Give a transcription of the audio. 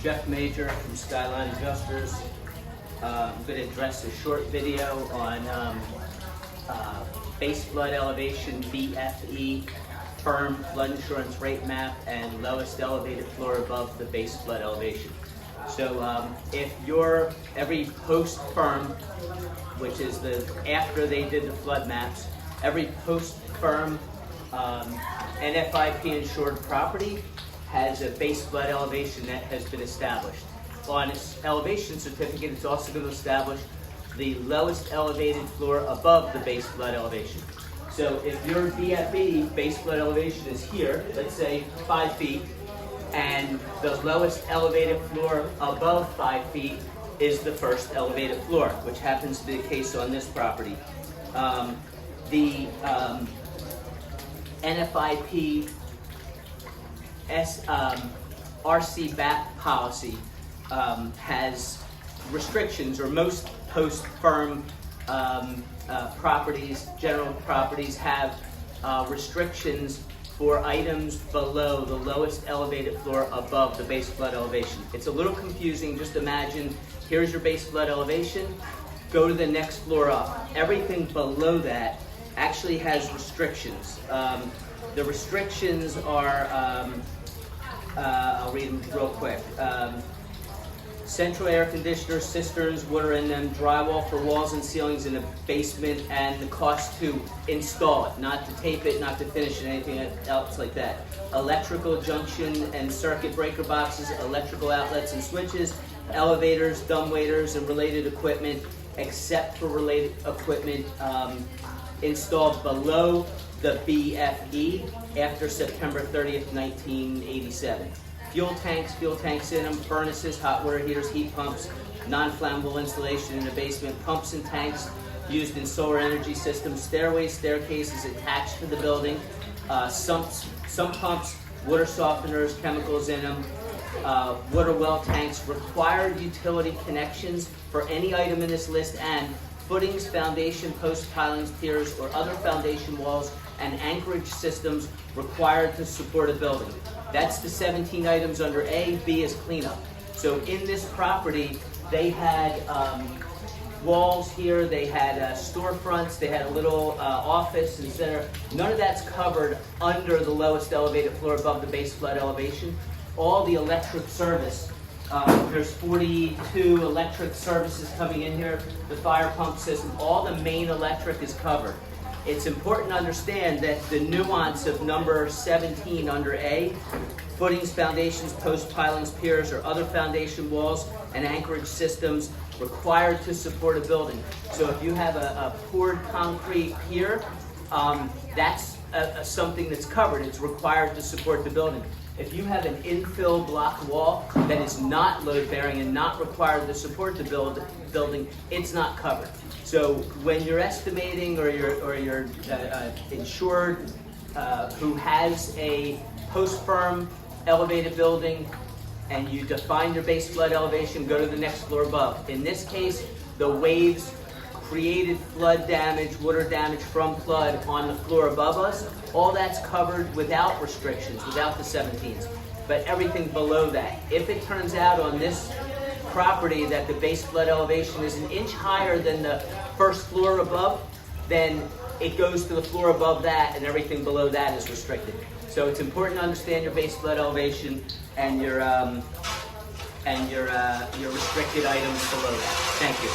Jeff Major from Skyline Adjusters. I'm going to address a short video on base flood elevation, BFE, firm flood insurance rate map, and lowest elevated floor above the base flood elevation. So if you're every post firm, which is after they did the flood maps, every post firm NFIP insured property has a base flood elevation that has been established. On its elevation certificate, it's also going to establish the lowest elevated floor above the base flood elevation. So if your BFE, base flood elevation, is here, let's say 5 feet, and the lowest elevated floor above 5 feet is the first elevated floor, which happens to be the case on this property. The NFIP RC BAP policy has restrictions, or most post-firm properties, general properties, have restrictions for items below the lowest elevated floor above the base flood elevation. It's a little confusing. Just imagine, here's your base flood elevation, go to the next floor up. Everything below that actually has restrictions. The restrictions are, I'll read them real quick. Central air conditioners, cisterns, water in them, drywall for walls and ceilings in the basement, and the cost to install it, not to tape it, not to finish it, anything else like that. Electrical junction and circuit breaker boxes, electrical outlets and switches, elevators, dumbwaiters, and related equipment, except for related equipment installed below the BFE after September 30th, 1987. Fuel tanks in them, furnaces, hot water heaters, heat pumps, non-flammable insulation in the basement, pumps and tanks used in solar energy systems, stairways, staircases attached to the building, sump pumps, water softeners, chemicals in them, water well tanks, required utility connections for any item in this list, and footings, foundation, post pilings, piers, or other foundation walls and anchorage systems required to support a building. That's the 17 items under A. B is cleanup. So in this property, they had walls here, they had storefronts, they had a little office and center. None of that's covered under the lowest elevated floor above the base flood elevation. All the electric service, there's 42 electric services coming in here, the fire pump system, all the main electric is covered. It's important to understand that the nuance of number 17 under A, footings, foundations, post pilings, piers, or other foundation walls and anchorage systems required to support a building. So if you have a poured concrete pier, that's something that's covered. It's required to support the building. If you have an infill block wall that is not load-bearing and not required to support the building, it's not covered. So when you're estimating, or you're insured who has a post-firm elevated building, and you define your base flood elevation, go to the next floor above. In this case, the waves created flood damage, water damage from flood on the floor above us. All that's covered without restrictions, without the 17s. But everything below that. If it turns out on this property that the base flood elevation is an inch higher than the first floor above, then it goes to the floor above that, and everything below that is restricted. So it's important to understand your base flood elevation and your restricted items below that. Thank you.